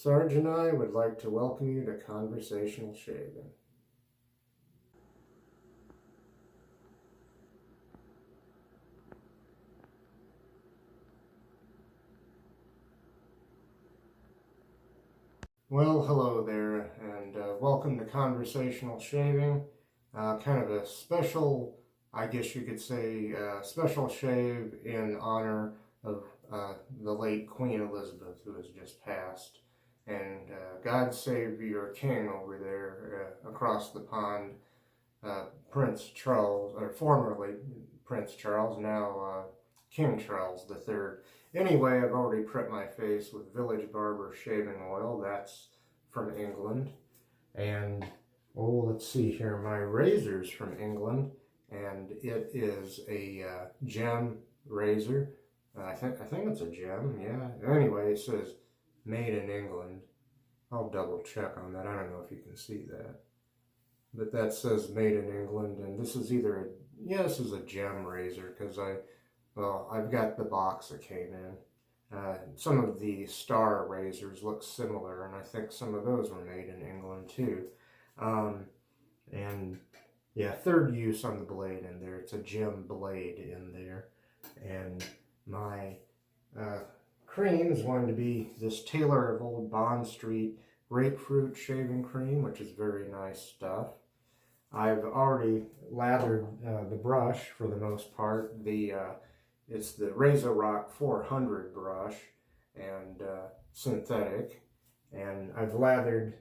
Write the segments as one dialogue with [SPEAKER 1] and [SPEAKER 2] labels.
[SPEAKER 1] Sarge and I would like to welcome you to Conversational Shaving. Well, hello there, and welcome to Conversational Shaving. Kind of a special, I guess you could say, special shave in honor of the late Queen Elizabeth, who has just passed. And God save your king over there across the pond, Prince Charles, or formerly Prince Charles, now King Charles III. Anyway, I've already prepped my face with Village Barber shaving oil. That's from England. And, oh, let's see here. My razor's from England, and it is a gem razor. I think it's a gem, yeah. Anyway, it says made in England. I'll double check on that. I don't know if you can see that. But that says made in England, and this is either this is a gem razor, because I've got the box that came in. Some of the star razors look similar, and I think some of those were made in England too. And yeah, third use on the blade in there. It's a gem blade in there. And my cream is going to be this Taylor of Old Bond Street Grapefruit Shaving Cream, which is very nice stuff. I've already lathered the brush for the most part. It's the RazoRock 400 brush, and synthetic, and I've lathered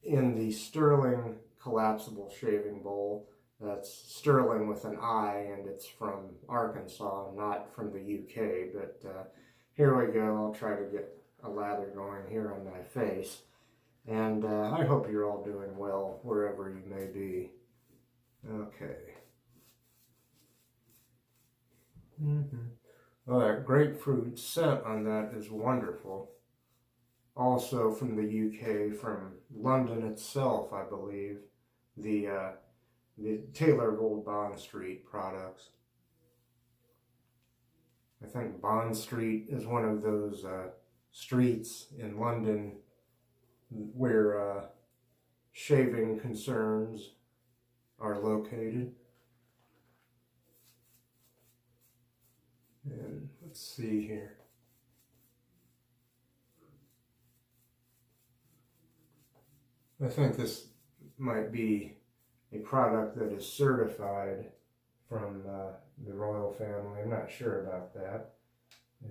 [SPEAKER 1] in the Stirling collapsible shaving bowl. That's Stirling with an I, and it's from Arkansas, not from the UK, but here we go. I'll try to get a lather going here on my face, and I hope you're all doing well wherever you may be. Okay. Well, that grapefruit scent on that is wonderful. Also from the UK, from London itself, I believe, the Taylor of Old Bond Street products. I think Bond Street is one of those streets in London where shaving concerns are located. And let's see here. I think this might be a product that is certified from the royal family. I'm not sure about that.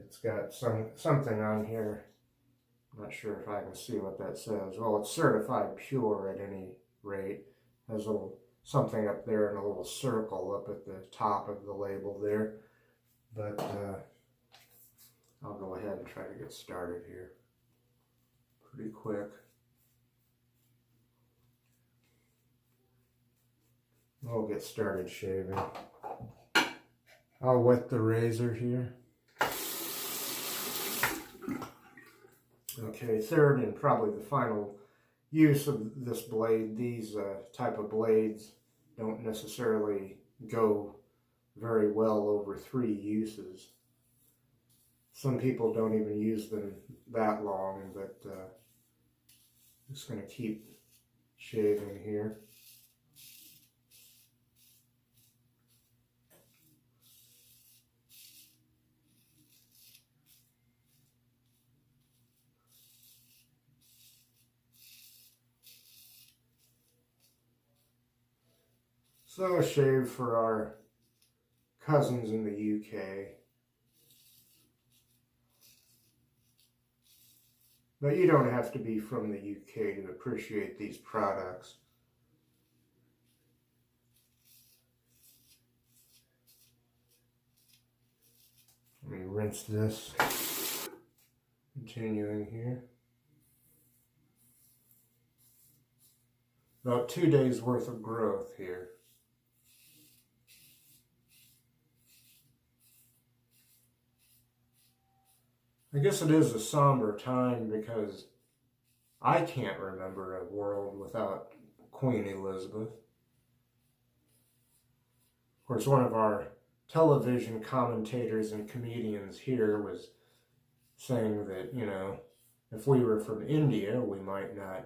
[SPEAKER 1] It's got something on here. I'm not sure if I can see what that says. Well, it's certified pure at any rate. There's a little something up there in a little circle up at the top of the label there. But I'll go ahead and try to get started here pretty quick. We'll get started shaving. I'll wet the razor here. Okay, third and probably the final use of this blade. These type of blades don't necessarily go very well over 3 uses. Some people don't even use them that long, but just going to keep shaving here. So a shave for our cousins in the UK. But you don't have to be from the UK to appreciate these products. Let me rinse this. Continuing here. About 2 days worth of growth here. I guess it is a somber time because I can't remember a world without Queen Elizabeth. Of course, one of our television commentators and comedians here was saying that, you know, if we were from India, we might not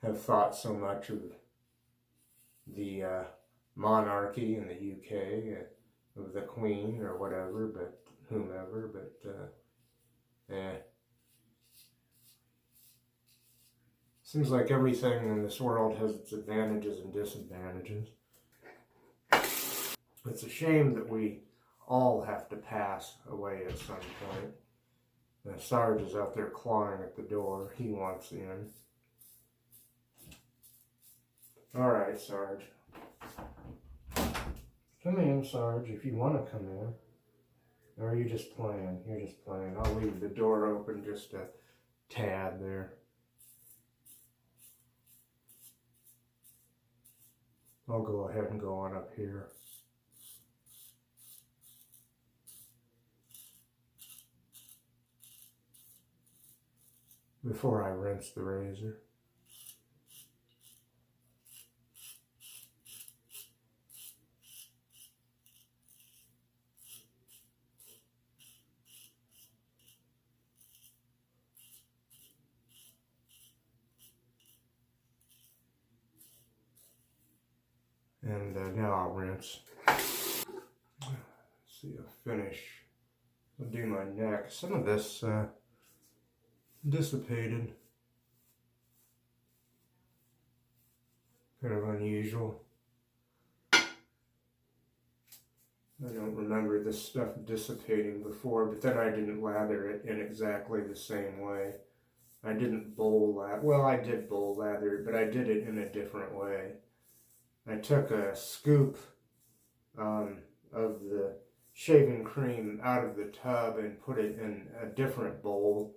[SPEAKER 1] have thought so much of the monarchy in the UK, of the Queen or whatever, but whomever, but seems like everything in this world has its advantages and disadvantages. It's a shame that we all have to pass away at some point. Sarge is out there clawing at the door. He wants in. Alright, Sarge. Come in, Sarge, if you want to come in. Or are you just playing? You're just playing. I'll leave the door open just a tad there. I'll go ahead and go on up here. Before I rinse the razor. And now I'll rinse. Let's see, I'll finish. I'll do my neck. Some of this dissipated. Kind of unusual. I don't remember this stuff dissipating before, but then I didn't lather it in exactly the same way. I didn't bowl lather. Well, I did bowl lather it, but I did it in a different way. I took a scoop of the shaving cream out of the tub and put it in a different bowl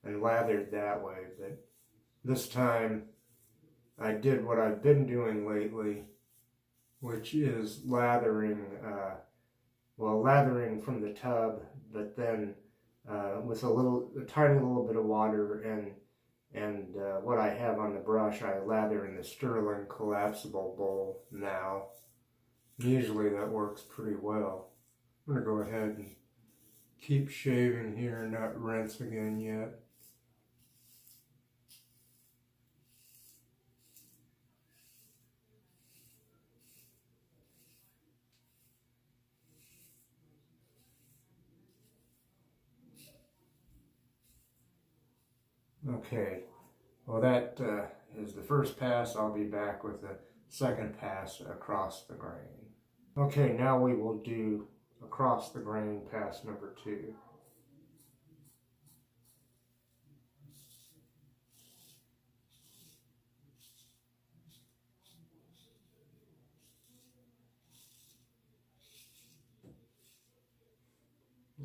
[SPEAKER 1] and lathered that way. But this time I did what I've been doing lately, which is lathering, lathering from the tub, but then with a tiny little bit of water and what I have on the brush, I lather in the Stirling collapsible bowl now. Usually that works pretty well. I'm going to go ahead and keep shaving here and not rinse again yet. Okay, well that is the first pass. I'll be back with the second pass across the grain. Okay, now we will do across the grain pass number 2.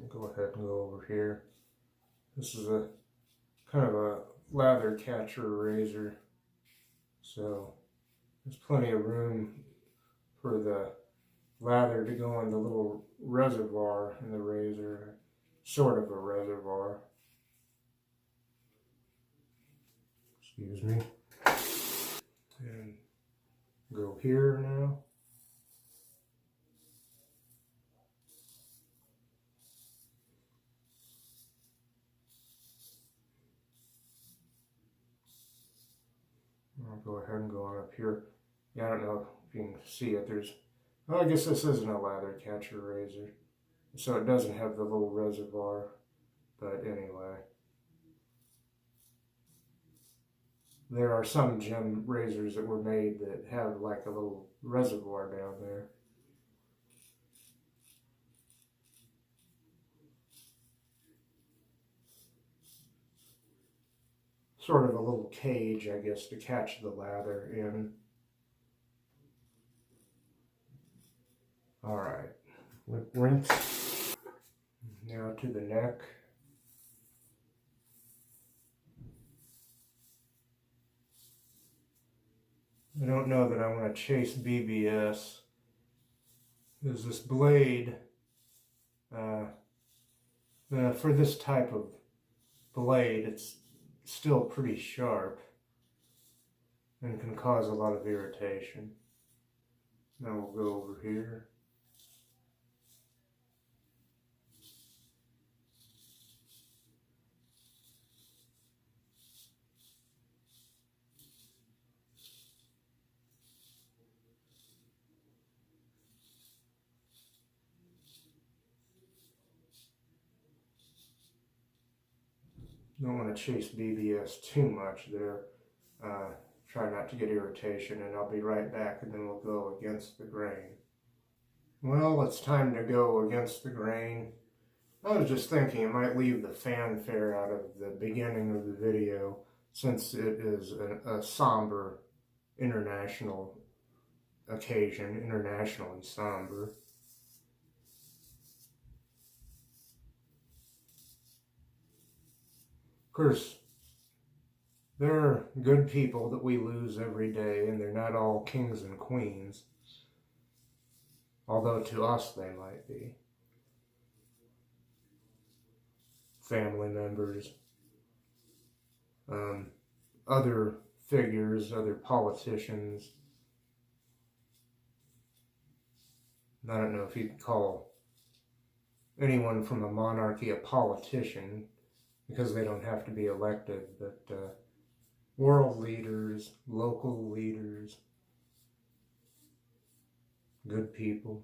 [SPEAKER 1] I'll go ahead and go over here. This is a kind of a lather catcher razor, so there's plenty of room for the lather to go in the little reservoir in the razor, sort of a reservoir. Excuse me. And go here now. I'll go ahead and go on up here. Yeah, I don't know if you can see it. Well, I guess this isn't a lather catcher razor, so it doesn't have the little reservoir, but anyway. There are some gem razors that were made that have like a little reservoir down there. Sort of a little cage, I guess, to catch the lather in. Alright, rinse. Now to the neck. I don't know that I want to chase BBS. There's this blade, for this type of blade, it's still pretty sharp and can cause a lot of irritation. Now we'll go over here. don't want to chase BBS too much there. Try not to get irritation, and I'll be right back, and then we'll go against the grain. Well, it's time to go against the grain. I was just thinking I might leave the fanfare out of the beginning of the video, since it is a somber international occasion, internationally somber. Of course, there are good people that we lose every day, and they're not all kings and queens, although to us they might be. Family members, other figures, other politicians. I don't know if you'd call anyone from a monarchy a politician, because they don't have to be elected, but world leaders, local leaders, good people.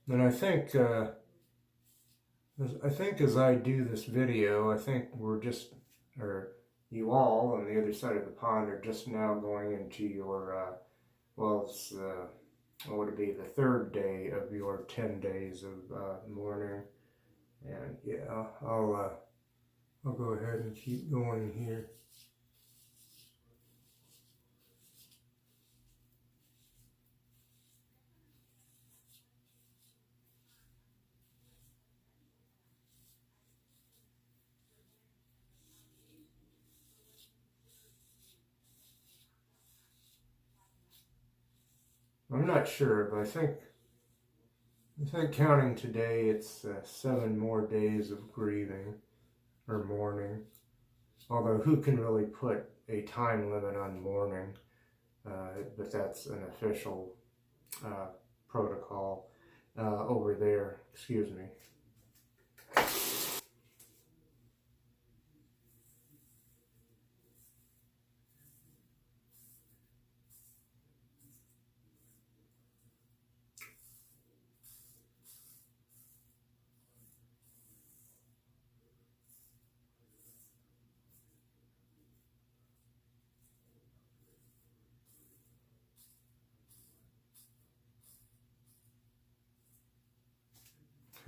[SPEAKER 1] And I think as I do this video, I think we're just, or you all on the other side of the pond are just now going into your, well, it's, what would it be, the third day of your 10 days of mourning. And yeah, I'll go ahead and keep going here. I'm not sure, but I think counting today, it's 7 more days of grieving or mourning. Although who can really put a time limit on mourning? But that's an official protocol over there. Excuse me.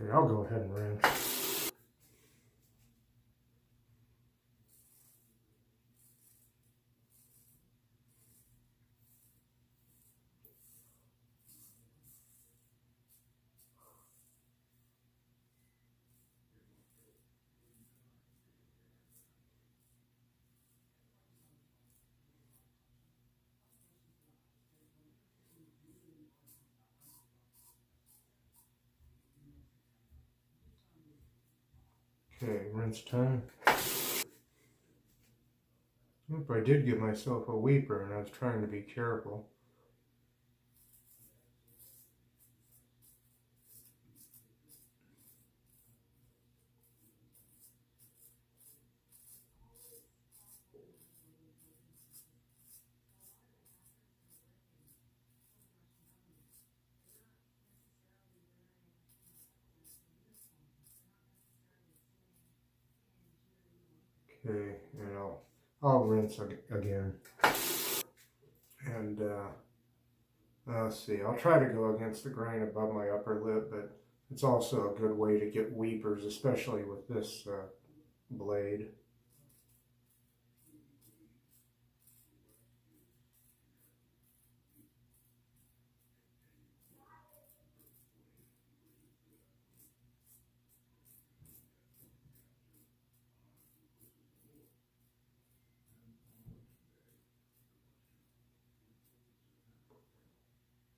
[SPEAKER 1] Okay, I'll go ahead and rinse. Okay, rinse time. Oop, I did give myself a weeper, and I was trying to be careful. Okay, and I'll rinse again. And let's see, I'll try to go against the grain above my upper lip, but it's also a good way to get weepers, especially with this blade.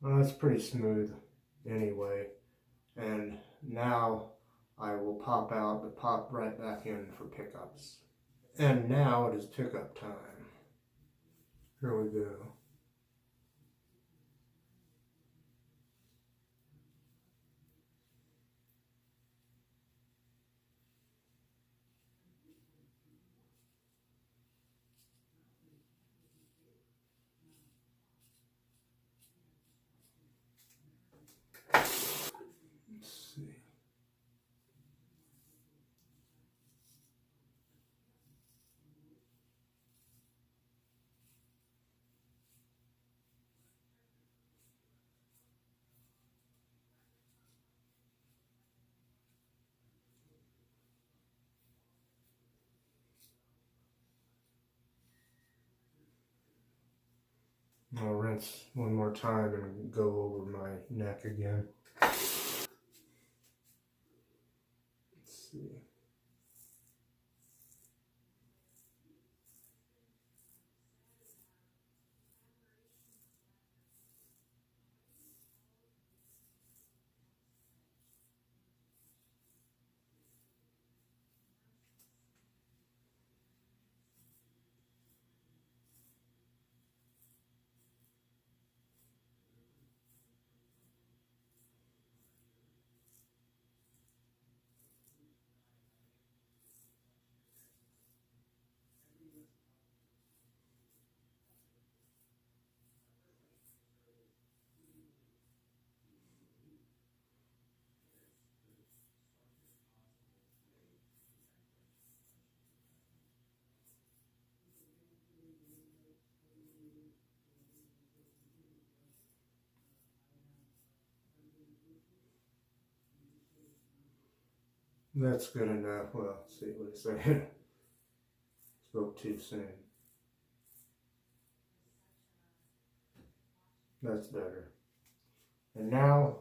[SPEAKER 1] Well, that's pretty smooth anyway. And now I will pop out, but pop right back in for pickups. And now it is pickup time. Here we go. I'll rinse one more time and go over my neck again. Let's see. That's good enough. Well, see what I say. Spoke too soon. That's better. And now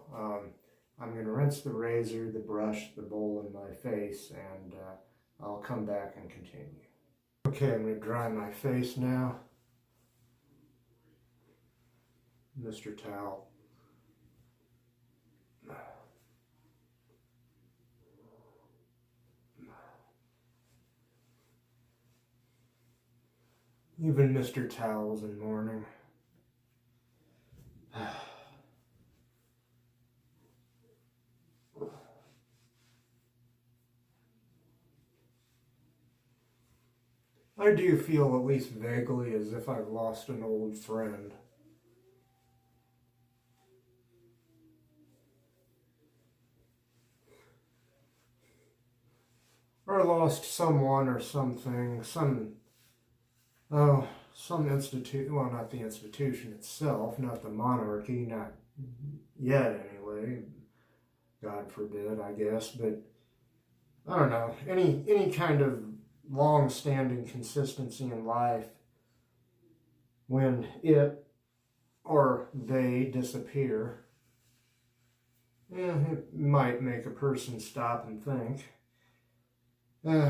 [SPEAKER 1] I'm going to rinse the razor, the brush, the bowl in my face, and I'll come back and continue. Okay, I'm going to dry my face now. Mr. Towel. Even Mr. Towel's in mourning. I do feel at least vaguely as if I've lost an old friend. Or lost someone or something, some institute, well, not the institution itself, not the monarchy, not yet anyway, God forbid, I guess, but I don't know, any kind of long-standing consistency in life, when it or they disappear, it might make a person stop and think,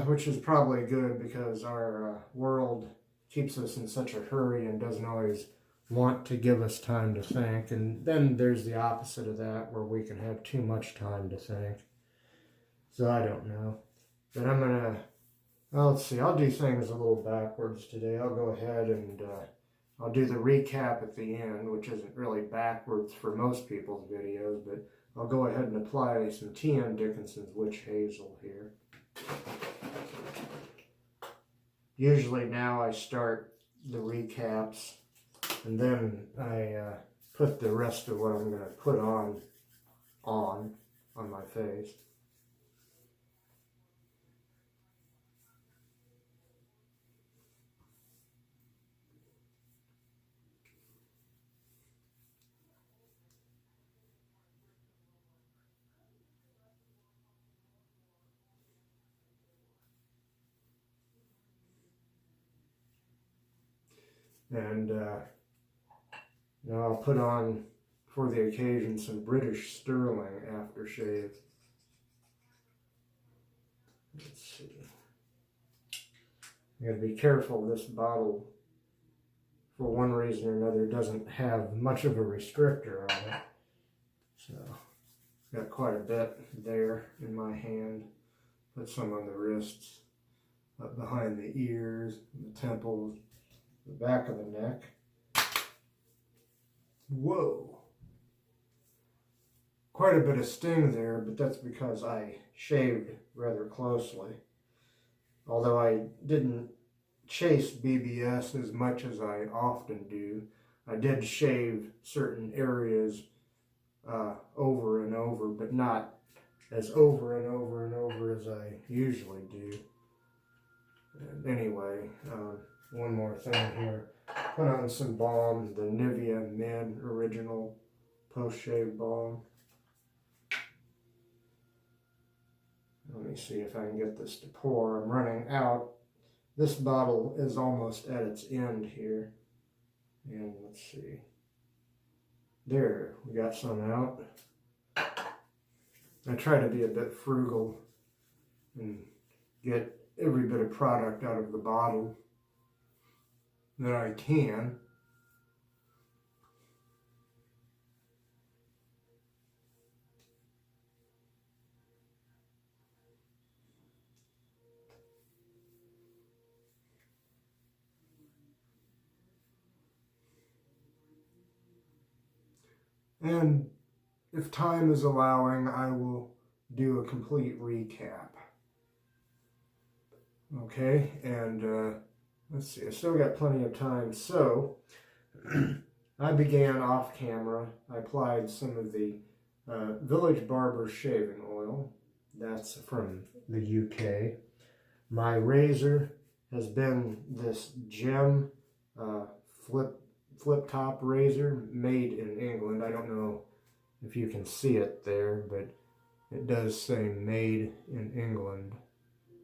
[SPEAKER 1] which is probably good because our world keeps us in such a hurry and doesn't always want to give us time to think. And then there's the opposite of that, where we can have too much time to think. So I don't know. But I'm going to, well, let's see, I'll do things a little backwards today. I'll go ahead and I'll do the recap at the end, which isn't really backwards for most people's videos, but I'll go ahead and apply some TM Dickinson's Witch Hazel here. Usually now I start the recaps and then I put the rest of what I'm going to put on my face. And now I'll put on, for the occasion, some British Stirling aftershave. Let's see. You gotta be careful, this bottle, for one reason or another, doesn't have much of a restrictor on it. So, got quite a bit there in my hand. Put some on the wrists, up behind the ears, the temples, the back of the neck. Whoa. Quite a bit of sting there, but that's because I shaved rather closely. Although I didn't chase BBS as much as I often do, I did shave certain areas over and over, but not as over and over and over as I usually do. And anyway, one more thing here. Put on some balm, the Nivea Men original post-shave balm. Let me see if I can get this to pour. I'm running out. This bottle is almost at its end here. And let's see. There, we got some out. I try to be a bit frugal and get every bit of product out of the bottle that I can. And if time is allowing, I will do a complete recap. Okay, and let's see, I still got plenty of time. So, I began off camera. I applied some of the Village Barber shaving oil. That's from the UK. My razor has been this gem flip top razor made in England. I don't know if you can see it there, but it does say made in England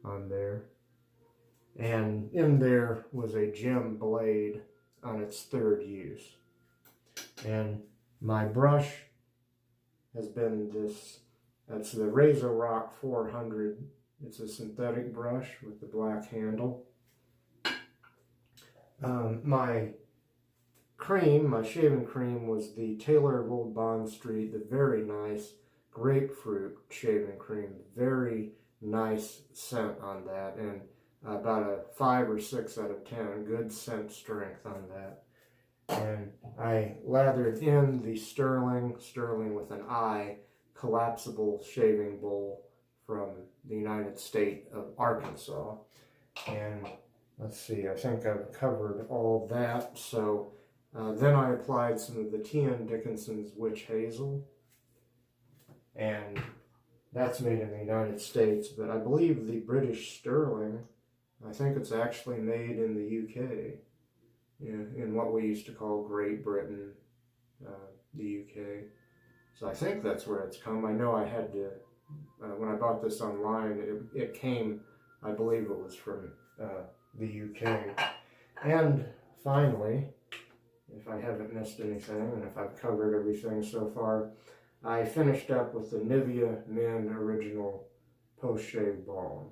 [SPEAKER 1] on there. And in there was a gem blade on its third use. And my brush has been this, that's the RazoRock 400. It's a synthetic brush with the black handle. My cream, my shaving cream, was the Taylor of Old Bond Street, the very nice grapefruit shaving cream. Very nice scent on that, and about a 5 or 6 out of 10. Good scent strength on that. And I lathered in the Stirling with an I, collapsible shaving bowl from the United State of Arkansas. And let's see, I think I've covered all that. So then I applied some of the Dickinson's Witch Hazel. And that's made in the United States, but I believe the British Stirling, I think it's actually made in the UK. In what we used to call Great Britain, the UK. So I think that's where it's come. I know I had to, when I bought this online, it came, I believe it was from the UK. And finally, if I haven't missed anything, and if I've covered everything so far, I finished up with the Nivea Men Original Post-Shave Balm.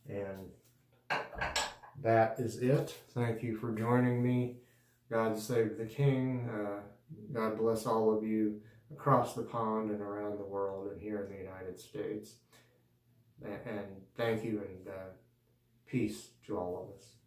[SPEAKER 1] And that is it. Thank you for joining me. God save the King. God bless all of you across the pond and around the world and here in the United States. And thank you, and peace to all of us.